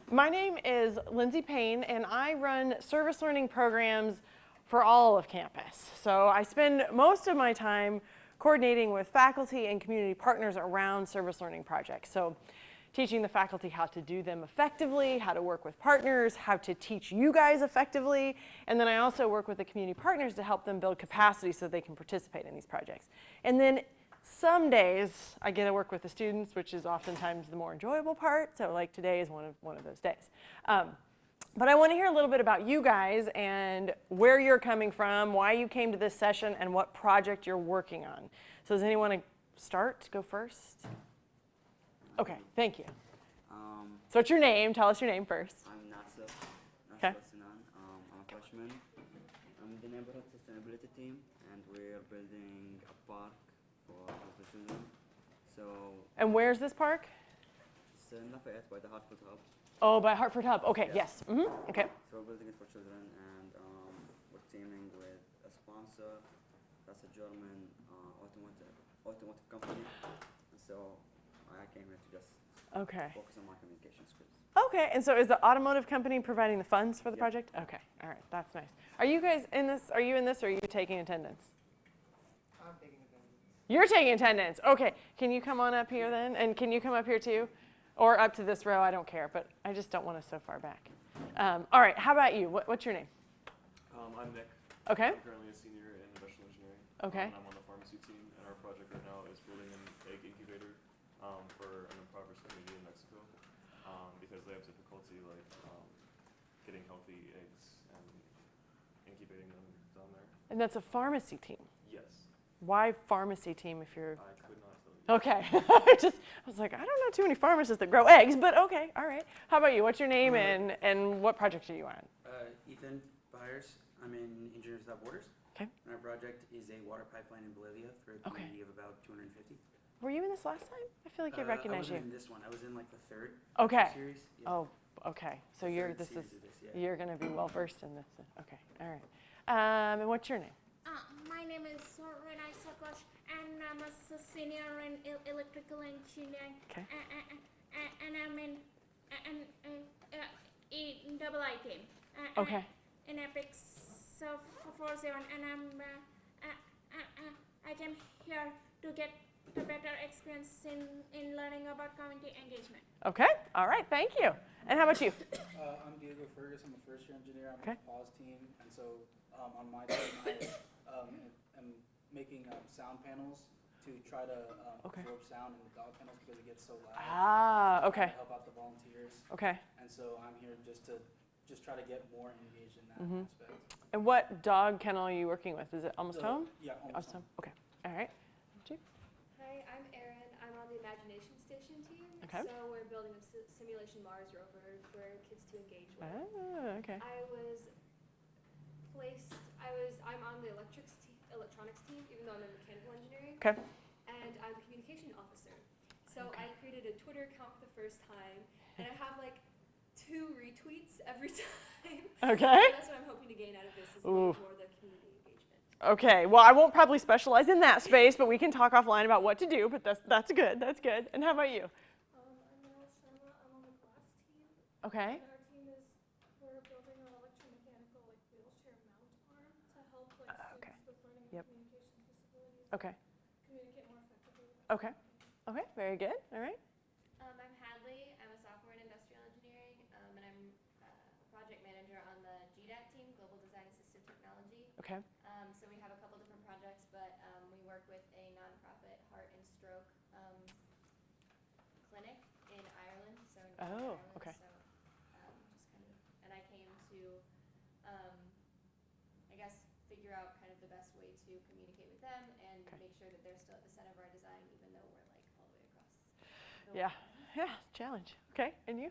My name is Lindsay Payne, and I run service learning programs for all of campus. So I spend most of my time coordinating with faculty and community partners around service learning projects. So teaching the faculty how to do them effectively, how to work with partners, how to teach you guys effectively, and then I also work with the community partners to help them build capacity so they can participate in these projects. And then some days I get to work with the students, which is oftentimes the more enjoyable part. So like today is one of those days. But I want to hear a little bit about you guys and where you're coming from, why you came to this session, and what project you're working on. So does anyone want to start? Go first? Okay, thank you. So what's your name? Tell us your name first. I'm Nasser. Okay. Sinan. I'm a freshman. I'm in the neighborhood sustainability team, and we're building a park for the children. And where's this park? It's in Lafayette by the Hartford Hub. Oh, by Hartford Hub. Okay, Yeah. yes. Okay. So we're building it for children, and we're teaming with a sponsor. That's a German automotive company. And so I came here to just focus on my communication skills. Okay, and so is the automotive company providing the funds for the project? Okay, all right, that's nice. Are you guys in this? Are you in this, or are you taking attendance? I'm taking attendance. You're taking attendance. Okay, can you come on up here then? And can you come up here too? Or up to this row, I don't care, but I just don't want us so far back. All right, how about you? What's your name? I'm Nick. Okay. I'm currently a senior in industrial engineering. Okay. And I'm on the pharmacy team, and our project right now is building an egg incubator for an impoverished community in Mexico because they have difficulty getting healthy eggs and incubating them down there. And that's a pharmacy team. Yes. Why pharmacy team if you're... I could not tell you. Okay. I was like, I don't know too many pharmacists that grow eggs, but okay, all right. How about you? What's your name and what project are you on? Ethan Byers. I'm in Engineers Without Borders. Okay. And our project is a water pipeline in Bolivia for a community of about 250. Were you in this last time? I feel like I recognize you. I wasn't in this one. I was in like the third Okay. series. Yeah. Oh, okay. So you're you're going to be well versed in this. Okay. All right. And what's your name? My name is Renai Sakosh, and I'm a senior in electrical engineering. Okay. And I'm in EII team. Okay. In EPICS 47, and I came here to get a better experience in learning about community engagement. Okay. All right. Thank you. And how about you? I'm Diego Fergus. I'm a first-year engineer. I'm Okay. on the PAWS team, and so on my team, I am making sound panels to try to absorb sound in the dog kennels because it gets so loud. Okay. To help out the volunteers. Okay. And so I'm here just to try to get more engaged in that aspect. And what dog kennel are you working with? Is it Almost Home? Yeah, almost home. Okay. All right. Hi, I'm Erin. I'm on the Imagination Station team. Okay. So we're building a simulation Mars rover for kids to engage with. Okay. I'm on the electronics team, even though I'm in mechanical engineering. Okay. And I'm the communication officer. So I created a Twitter account for the first time, and I have like 2 retweets every time. Okay. So that's what I'm hoping to gain out of this is more the community engagement. Okay. Well, I won't probably specialize in that space, but we can talk offline about what to do. But that's good. That's good. And how about you? I'm Nala Sharma. I'm on the glass team. Okay. And our team we're building an electromechanical wheelchair mount arm to help students with learning and communication disabilities communicate more effectively. Okay. Okay. Very good. All right. I'm Hadley. I'm a sophomore in industrial engineering, and I'm a project manager on the GDAT team, Global Design Assistive Technology. Okay. So we have a couple different projects, but we work with a nonprofit heart and stroke clinic in Ireland. So in Ireland, okay. So just kind of, and I came to, I guess, figure out kind of the best way to communicate with them and make sure that they're still at the center of our design, even though we're like all the way across the world. Yeah, challenge. Okay, and you?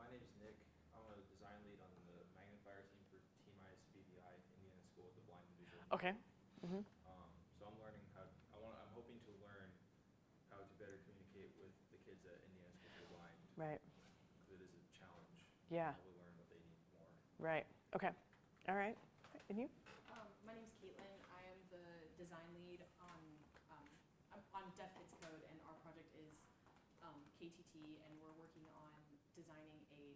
My name is Nick. I'm a design lead on the magnifier team for TMIS BVI, Indiana School of the Blind and Visual. Okay. So I'm learning I'm hoping to learn how to better communicate with the kids at Indiana School for the Blind. Right. Because it is a challenge. Yeah. To learn what they need more. Right. Okay. All right. And you? My name's Caitlin. I am the design lead on DevKits Code, and our project is KTT, and we're working on designing a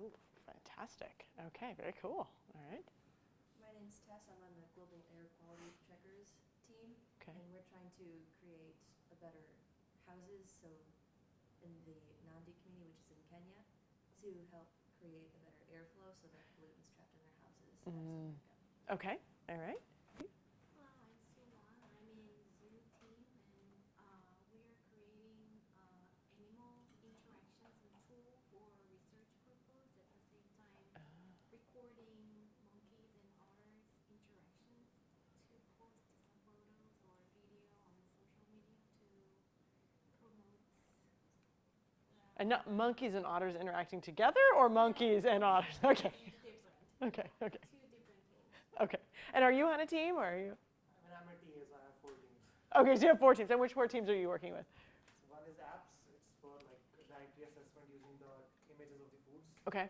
Oh, fantastic. Okay, very cool. All right. My name's Tess. I'm on the Global Air Quality Checkers team. Okay. And we're trying to create a better houses, so in the Nandi community, which is in Kenya, to help create a better airflow so that pollutants trapped in their houses actually break up. Okay, all right. I'm Suwan. I'm in Zoo team, and we are creating animal interactions and tool for research purpose. At the same time, recording monkeys and otters interactions to post some photos or video on social media to promote. And not monkeys and otters interacting together, or monkeys and otters? Okay. Different. Okay, okay. Two different teams. Okay. And are you on a team, or are you? I'm a TA, so I have 4 teams. Okay, so you have 4 teams. And which 4 teams are you working with? So one is apps. It's for like dietary assessment using the images of the foods. Okay.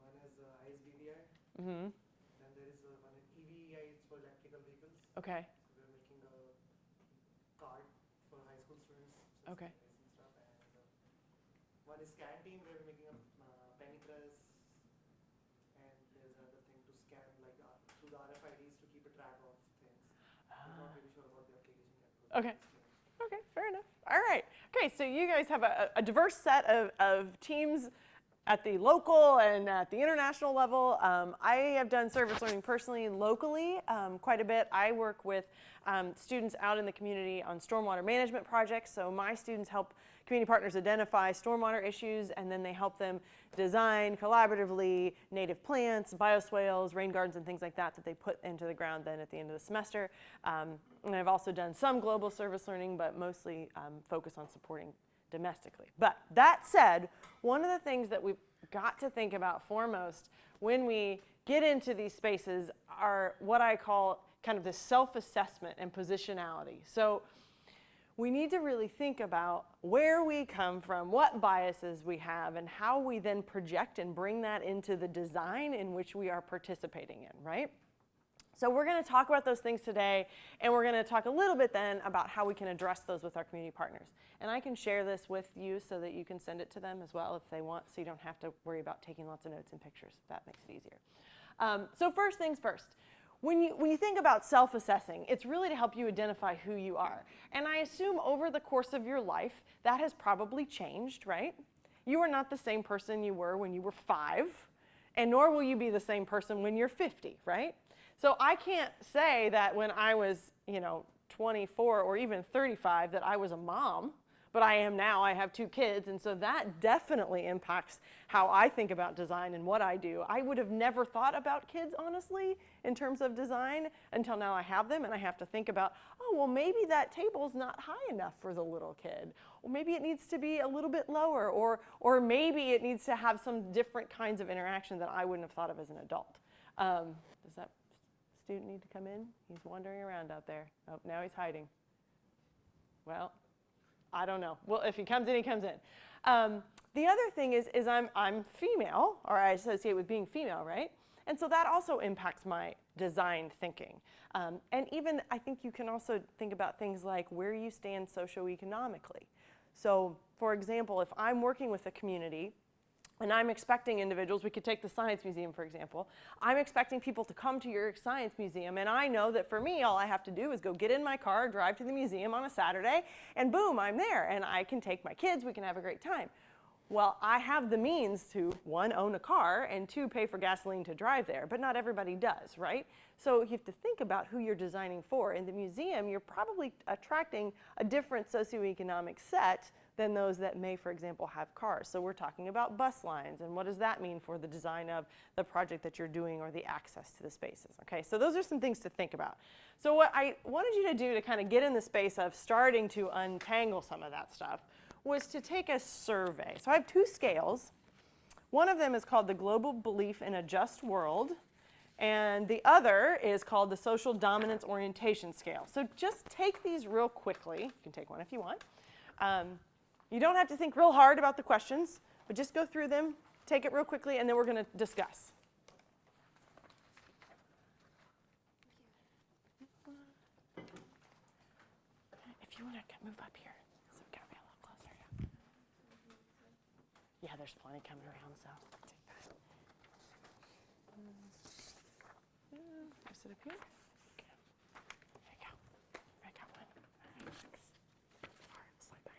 One is ISBDI. Mm-hmm. Then there is one in EVEI. It's for electrical vehicles. Okay. So we're making a card for high school students. Okay. And stuff. And one is scan team. We're making a penny press. And there's another thing to scan like through the RFIDs to keep a track of things. I'm not really sure about the application yet. Okay. Okay, fair enough. All right. Okay, so you guys have a diverse set of teams at the local and at the international level. I have done service learning personally, locally, quite a bit. I work with students out in the community on stormwater management projects. So my students help community partners identify stormwater issues, and then they help them design collaboratively native plants, bioswales, rain gardens, and things like that that they put into the ground then at the end of the semester. And I've also done some global service learning, but mostly focus on supporting domestically. But that said, one of the things that we've got to think about foremost when we get into these spaces are what I call kind of the self-assessment and positionality. So we need to really think about where we come from, what biases we have, and how we then project and bring that into the design in which we are participating in, right? So we're going to talk about those things today, and we're going to talk a little bit then about how we can address those with our community partners. And I can share this with you so that you can send it to them as well if they want, so you don't have to worry about taking lots of notes and pictures. That makes it easier. So first things first. When you think about self-assessing, it's really to help you identify who you are. And I assume over the course of your life, that has probably changed, right? You are not the same person you were when you were 5, and nor will you be the same person when you're 50, right? So I can't say that when I was, 24 or even 35 that I was a mom, but I am now. I have 2 kids, and so that definitely impacts how I think about design and what I do. I would have never thought about kids, honestly, in terms of design until now I have them, and I have to think about, oh, well, maybe that table's not high enough for the little kid, or maybe it needs to be a little bit lower, or maybe it needs to have some different kinds of interaction that I wouldn't have thought of as an adult. Does that student need to come in? He's wandering around out there. Oh, now he's hiding. Well, I don't know. Well, if he comes in, he comes in. The other thing is I'm female, or I associate with being female, right? And so that also impacts my design thinking. And even I think you can also think about things like where you stand socioeconomically. So, for example, if I'm working with a community and I'm expecting individuals, we could take the Science Museum, for example. I'm expecting people to come to your Science Museum, and I know that for me, all I have to do is go get in my car, drive to the museum on a Saturday, and boom, I'm there, and I can take my kids, we can have a great time. Well, I have the means to, 1, own a car, and 2, pay for gasoline to drive there, but not everybody does, right? So you have to think about who you're designing for. In the museum, you're probably attracting a different socioeconomic set than those that may, for example, have cars. So we're talking about bus lines, and what does that mean for the design of the project that you're doing or the access to the spaces, okay? So those are some things to think about. So what I wanted you to do to kind of get in the space of starting to untangle some of that stuff was to take a survey. So I have 2 scales. One of them is called the Global Belief in a Just World, and the other is called the Social Dominance Orientation Scale. So just take these real quickly. You can take one if you want. You don't have to think real hard about the questions, but just go through them, take it real quickly, and then we're going to discuss. If you want to move up here, so it got me a little closer. Yeah, there's plenty coming around, so take that. it up here? Okay. There you go. I got one. All right, thanks. All right, slide by.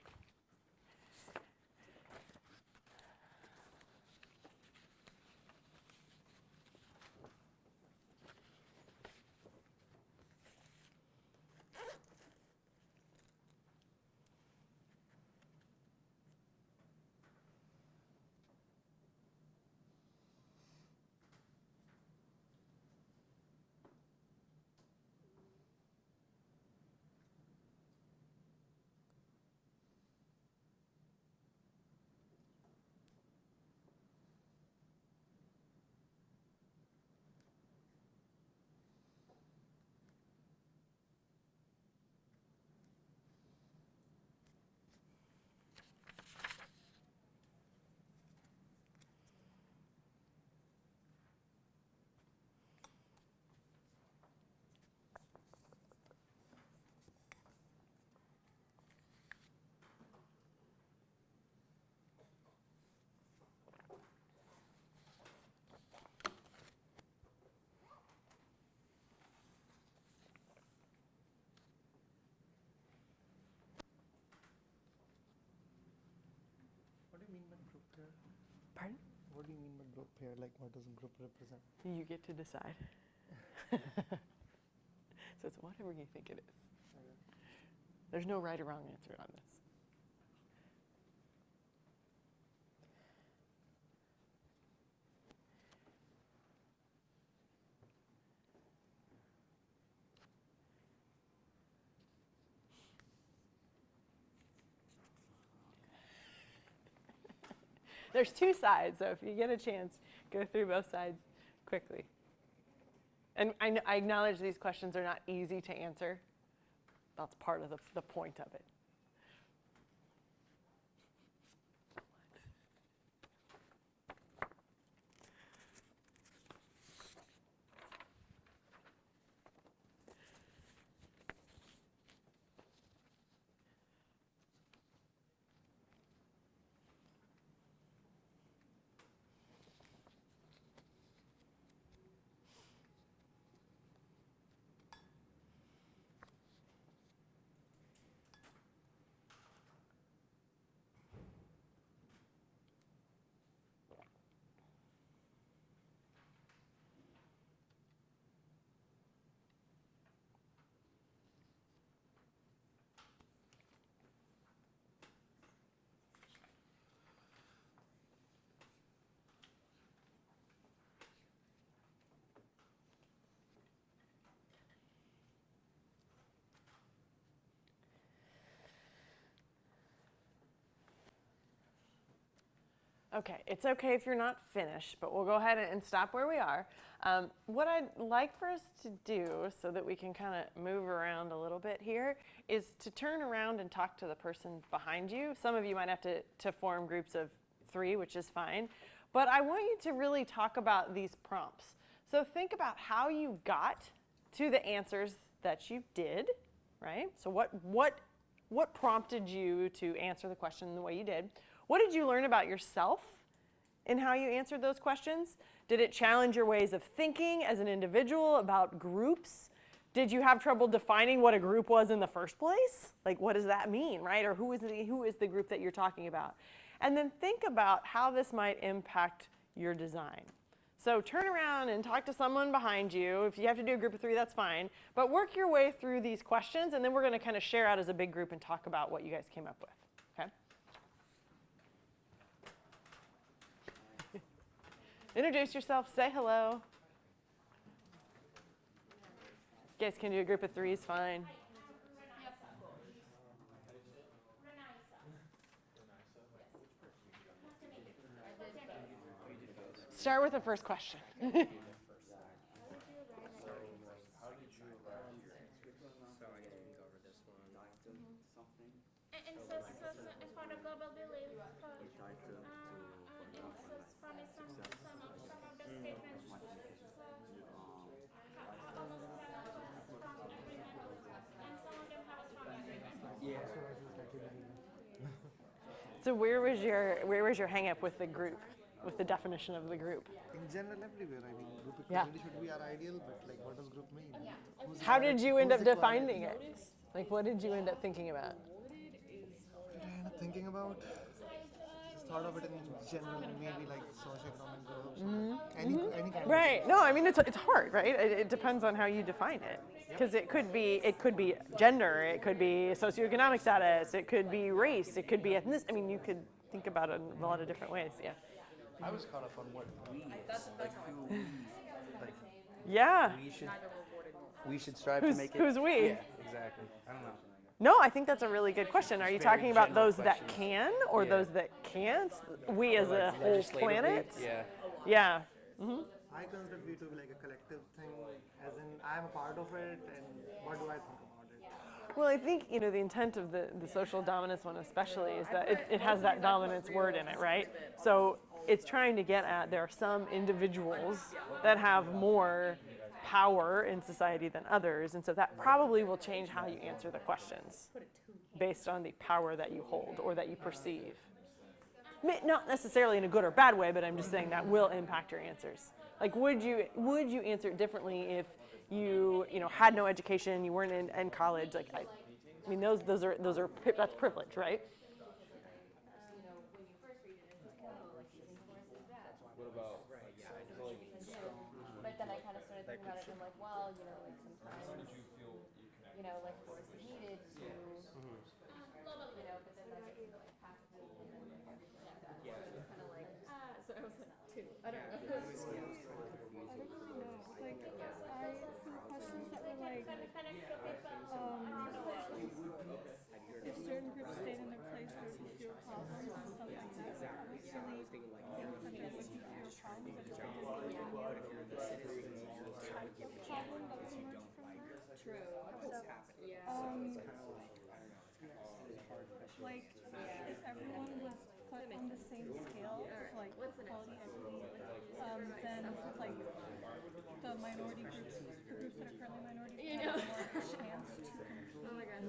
What do you mean by group here? Pardon? What do you mean by group here? Like, what does group represent? You get to decide. So it's whatever you think it is. Okay. There's no right or wrong answer on this. There's two sides, so if you get a chance, go through both sides quickly. And I acknowledge these questions are not easy to answer. That's part of the point of it. Okay, it's okay if you're not finished, but we'll go ahead and stop where we are. What I'd like for us to do so that we can kind of move around a little bit here is to turn around and talk to the person behind you. Some of you might have to form groups of 3, which is fine. But I want you to really talk about these prompts. So think about how you got to the answers that you did, right? So what prompted you to answer the question the way you did? What did you learn about yourself in how you answered those questions? Did it challenge your ways of thinking as an individual about groups? Did you have trouble defining what a group was in the first place? Like, what does that mean, right? Or who is the group that you're talking about? And then think about how this might impact your design. So turn around and talk to someone behind you. If you have to do a group of 3, that's fine. But work your way through these questions, and then we're going to kind of share out as a big group and talk about what you guys came up with, okay? Introduce yourself, say hello. You guys can do a group of 3s, fine. Start with the first question. So, how did you arrive at your answers? So I guess we can go over this one. Titled something, And so for the global belief, or titled to, for and example, so like for me some of success, the statements, mathematics, so titled almost have a strong agreement, and some of them have a strong agreement. Yeah. So where was your hang up with the group? with the definition of the group? In general, everywhere. I mean, group Yeah. equality should be our ideal, but like, what does group mean? Who's How did you end up who's equality? defining it? Like, what did you end up thinking about? Thinking about, just thought of it in general, maybe like socioeconomic groups, any kind of. Right. No, I mean it's hard, right? It depends on how you define it, because it could be gender, it could be socioeconomic status, it could be race, it could be ethnicity. I mean, you could think about it in a lot of different ways. Yeah. I was caught up on what we is, like who we, like Yeah. we should strive Who's- to make it. who's we? Yeah, exactly. I don't know. No, I think that's a really good question. Are you Very talking about general those that questions. can or Yeah. those that can't? We as a Like whole legislatively, planet? Yeah. Yeah. I consider we to be like a collective thing, as in I'm a part of it, and what do I think about it? Well, I think, the intent of the social dominance one especially is that it has that dominance word in it, right? So it's trying to get at there are some individuals that have more power in society than others, and so that probably will change how you answer the questions based on the power that you hold or that you perceive. Not necessarily in a good or bad way, but I'm just saying that will impact your answers. Like, would you answer it differently if you had no education, you weren't in college? Like, I mean, that's privilege, right? What about But then I kind of started thinking about it and I'm like, well, like sometimes, like force is needed to, but then that gets into like passive and everything like that. So it's kind of like, so I was like two. I don't know. I don't really know. Like, I some questions that were like, if certain groups stayed in their place, there would be fewer problems and stuff like that. So I don't really think that there would be fewer problems. I just think there would be a new type of problem that would emerge from that. True. Like, if everyone was put on the same scale of like equality, equity, then like the minority groups, the groups that are currently minorities, would have more of a chance to compete. Oh my god.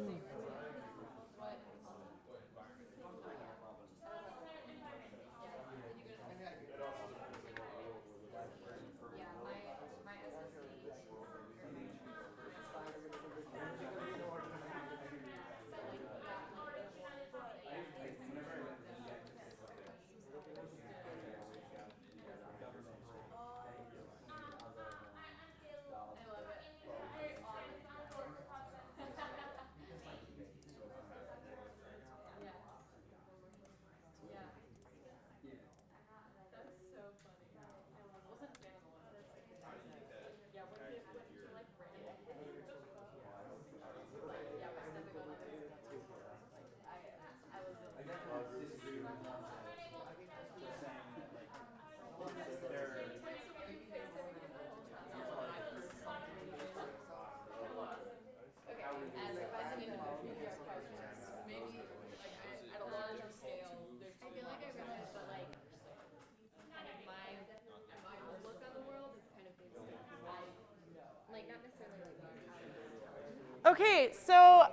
Okay, so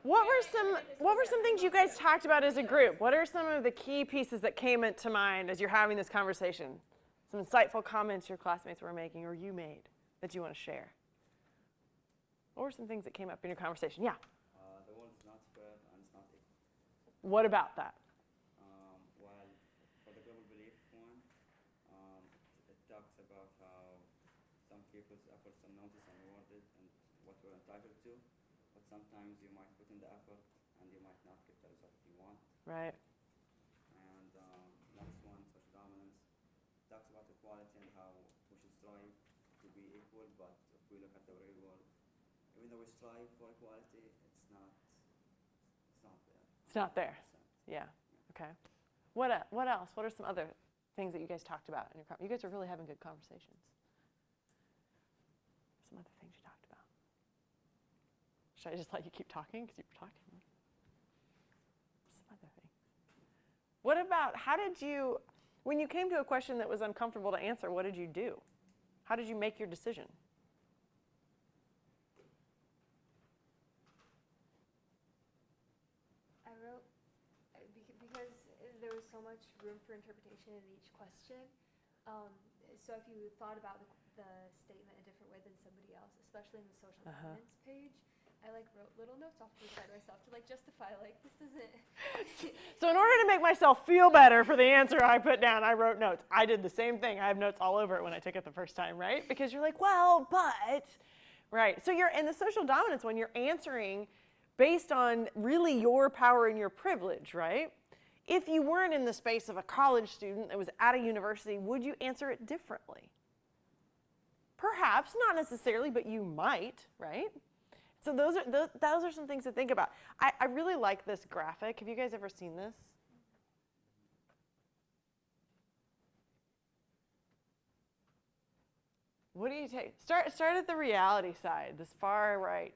what were some things you guys talked about as a group? What are some of the key pieces that came into mind as you're having this conversation? Some insightful comments your classmates were making or you made that you want to share? What were some things that came up in your conversation? Yeah. The world is not fair and it's not equal. What about that? Well, for the global belief one, it talks about how some people's efforts are noticed and rewarded and what we're entitled to, but sometimes you might put in the effort and you might not get the result you want. Right. And next one, social dominance, talks about equality and how we should strive to be equal, but if we look at the real world, even though we strive for equality, it's not there. It's not there. Yeah. Okay. What else? What are some other things that you guys talked about in your you guys are really having good conversations. Some other things you talked about. Should I just let you keep talking because you were talking? Some other things. What about when you came to a question that was uncomfortable to answer, what did you do? How did you make your decision? I wrote because there was so much room for interpretation in each question. So if you thought about the statement a different way than somebody else, especially in the social dominance page, I like wrote little notes off to the side myself to like justify like this doesn't. So in order to make myself feel better for the answer I put down, I wrote notes. I did the same thing. I have notes all over it when I took it the first time, right? Because you're like, well, but, right. So you're in the social dominance one, you're answering based on really your power and your privilege, right? If you weren't in the space of a college student that was at a university, would you answer it differently? Perhaps, not necessarily, but you might, right? So those are some things to think about. I really like this graphic. Have you guys ever seen this? What do you take? Start at the reality side, this far right.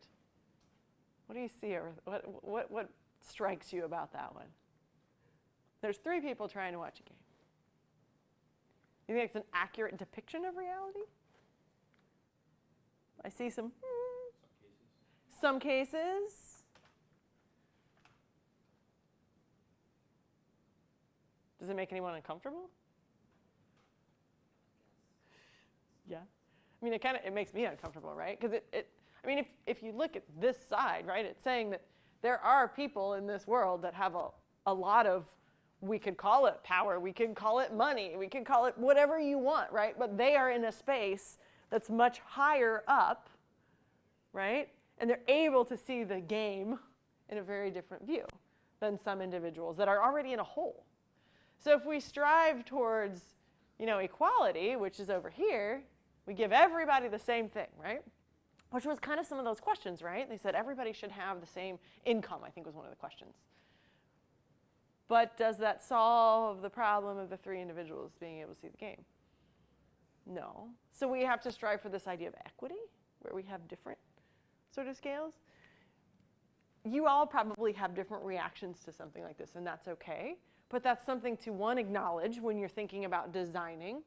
What do you see? What strikes you about that one? There's 3 people trying to watch a game. You think it's an accurate depiction of reality? I see some cases. Does it make anyone uncomfortable? Yeah. I mean, it makes me uncomfortable, right? Because I mean, if you look at this side, right, it's saying that there are people in this world that have a lot of, we could call it power, we could call it money, we could call it whatever you want, right? But they are in a space that's much higher up, right? And they're able to see the game in a very different view than some individuals that are already in a hole. So if we strive towards, equality, which is over here, we give everybody the same thing, right? Which was kind of some of those questions, right? They said everybody should have the same income, I think was one of the questions. But does that solve the problem of the 3 individuals being able to see the game? No. So we have to strive for this idea of equity, where we have different sort of scales. You all probably have different reactions to something like this, and that's okay. But that's something to, one, acknowledge when you're thinking about designing,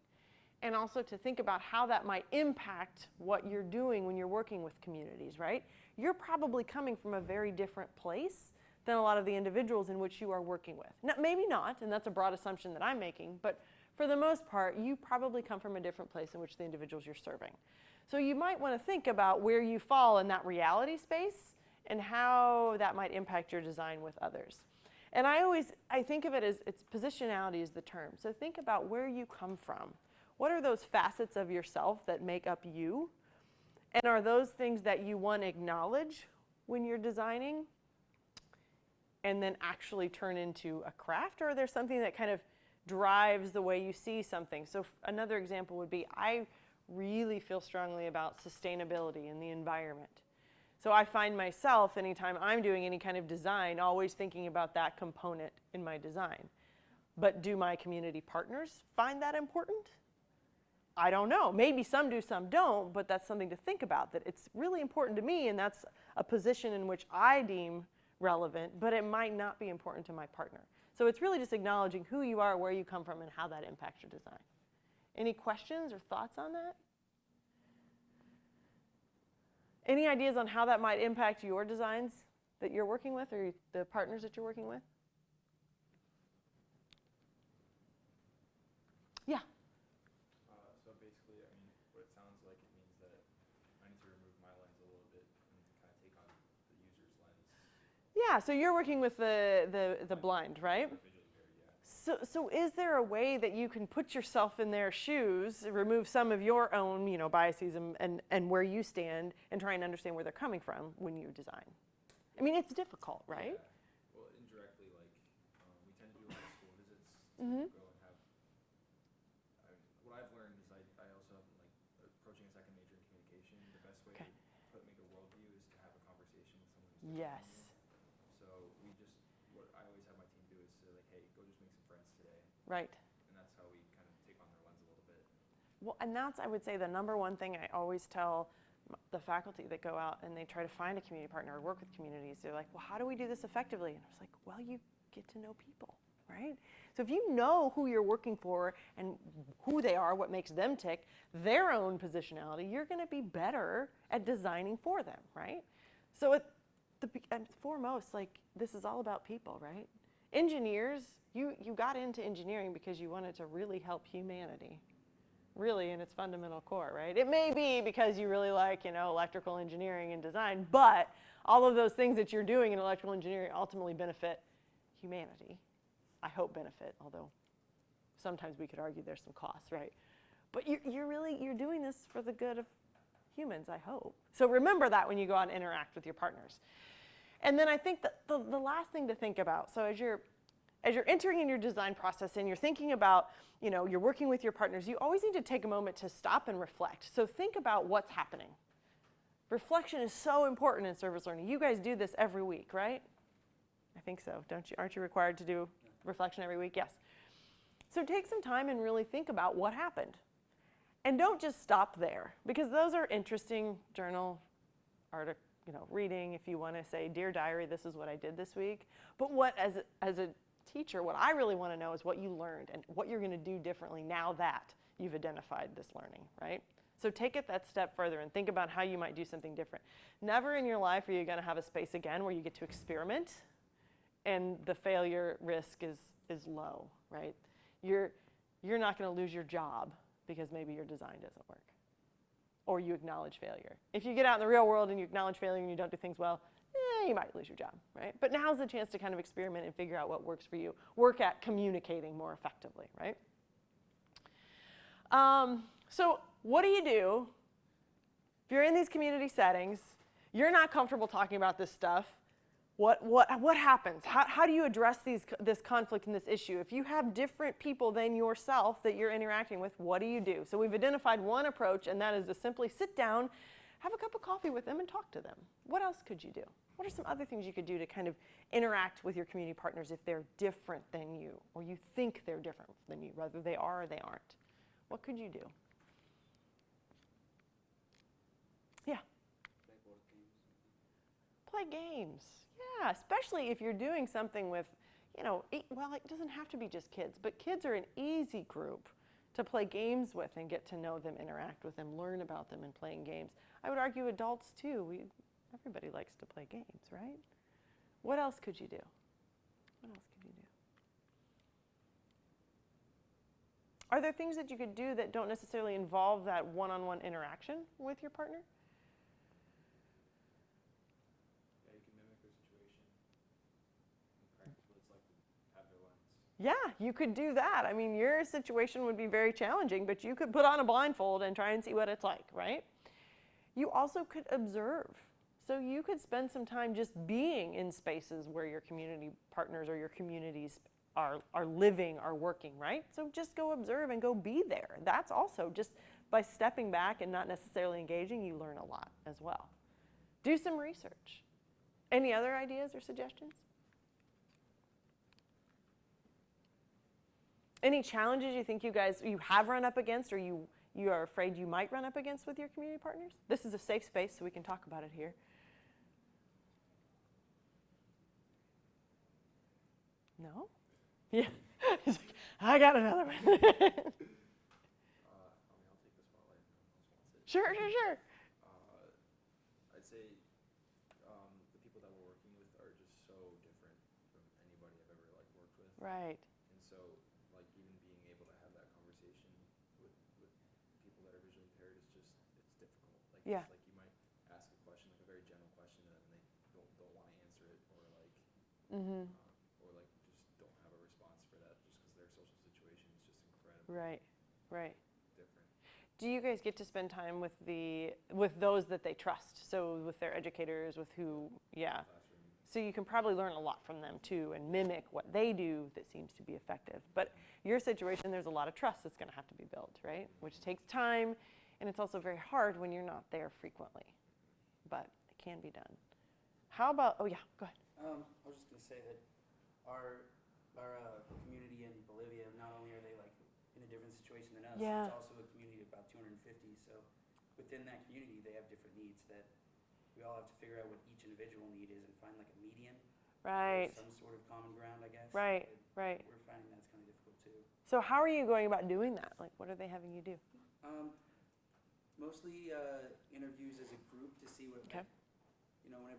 and also to think about how that might impact what you're doing when you're working with communities, right? You're probably coming from a very different place than a lot of the individuals in which you are working with. Now, maybe not, and that's a broad assumption that I'm making, but for the most part, you probably come from a different place in which the individuals you're serving. So you might want to think about where you fall in that reality space and how that might impact your design with others. And I think of it as, positionality is the term. So think about where you come from. What are those facets of yourself that make up you? And are those things that you want to acknowledge when you're designing and then actually turn into a craft? Or are there something that kind of drives the way you see something? So another example would be, I really feel strongly about sustainability in the environment. So I find myself, anytime I'm doing any kind of design, always thinking about that component in my design. But do my community partners find that important? I don't know. Maybe some do, some don't, but that's something to think about, that it's really important to me, and that's a position in which I deem relevant, but it might not be important to my partner. So it's really just acknowledging who you are, where you come from, and how that impacts your design. Any questions or thoughts on that? Any ideas on how that might impact your designs that you're working with, or the partners that you're working with? Yeah. So basically, I mean, what it sounds like, it means that I need to remove my lens a little bit and kind of take on the user's lens. Yeah, so you're working with the blind, right? So is there a way that you can put yourself in their shoes, remove some of your own, biases and where you stand, and try and understand where they're coming from when you design? I mean, it's difficult, right? Yeah. Well, indirectly, like, we tend to do a lot of school visits to go and have, what I've learned is I also have, like, approaching a second major in communication, the best way to make a worldview is to have a conversation with someone who's different Yes. from you. So what I always have my team do is say, like, hey, go just make some friends today. Right. And that's how we kind of take on their lens a little bit. Well, and that's, I would say, the number one thing I always tell the faculty that go out and they try to find a community partner or work with communities. They're like, well, how do we do this effectively? And I was like, well, you get to know people, right? So if you know who you're working for and who they are, what makes them tick, their own positionality, you're going to be better at designing for them, right? So at the foremost, like, this is all about people, right? engineers, you got into engineering because you wanted to really help humanity, really in its fundamental core, right? It may be because you really like, electrical engineering and design, but all of those things that you're doing in electrical engineering ultimately benefit humanity. I hope benefit, although sometimes we could argue there's some costs, right? But you're doing this for the good of humans, I hope. So remember that when you go out and interact with your partners. And then I think that the last thing to think about, so as you're entering in your design process and you're thinking about, you're working with your partners, you always need to take a moment to stop and reflect. So think about what's happening. Reflection is so important in service learning. You guys do this every week, right? I think so, don't you? Aren't you required to do reflection every week? Yes. So take some time and really think about what happened. And don't just stop there, because those are interesting journal articles, reading if you want to say, Dear Diary, this is what I did this week. But as a teacher, what I really want to know is what you learned and what you're going to do differently now that you've identified this learning, right? So take it that step further and think about how you might do something different. Never in your life are you going to have a space again where you get to experiment and the failure risk is low, right? You're not going to lose your job because maybe your design doesn't work, or you acknowledge failure. If you get out in the real world and you acknowledge failure and you don't do things well, you might lose your job, right? But now's the chance to kind of experiment and figure out what works for you. Work at communicating more effectively, right? So what do you do if you're in these community settings, you're not comfortable talking about this stuff? What happens? How do you address this conflict and this issue? If you have different people than yourself that you're interacting with, what do you do? So we've identified one approach, and that is to simply sit down, have a cup of coffee with them, and talk to them. What else could you do? What are some other things you could do to kind of interact with your community partners if they're different than you, or you think they're different than you, whether they are or they aren't? What could you do? Yeah. Play games. Yeah, especially if you're doing something with, well, it doesn't have to be just kids, but kids are an easy group to play games with and get to know them, interact with them, learn about them in playing games. I would argue adults too. Everybody likes to play games, right? What else could you do? What else could you do? Are there things that you could do that don't necessarily involve that one-on-one interaction with your partner? Yeah, you could do that. I mean, your situation would be very challenging, but you could put on a blindfold and try and see what it's like, right? You also could observe. So you could spend some time just being in spaces where your community partners or your communities are living, are working, right? So just go observe and go be there. That's also just by stepping back and not necessarily engaging, you learn a lot as well. Do some research. Any other ideas or suggestions? Any challenges you think you have run up against, or you are afraid you might run up against with your community partners? This is a safe space, so we can talk about it here. No? Yeah. I got another one. I'll take the spotlight. Sure. I'd say the people that we're working with are just so different from anybody I've ever worked with. Right. And so even being able to have that conversation with people that are visually impaired is it's difficult. Yeah. You might ask a question, a very general question to them, and they don't want to answer it, or just don't have a response for that, just because their social situation is just incredible. Right. Different. Do you guys get to spend time with those that they trust? So with their educators, with who, yeah. So you can probably learn a lot from them too and mimic what they do that seems to be effective. But your situation, there's a lot of trust that's going to have to be built, right? Which takes time, and it's also very hard when you're not there frequently. But it can be done. How about, oh yeah, go ahead. I was just going to say that our community in Bolivia, not only are they in a different situation than us, Yeah. it's also a community of about 250. So within that community, they have different needs that we all have to figure out what each individual need is and find a median. Right. Some sort of common ground, I guess. Right. We're finding that's kind of difficult too. So how are you going about doing that? What are they having you do? Mostly interviews as a group to see what, Okay. whenever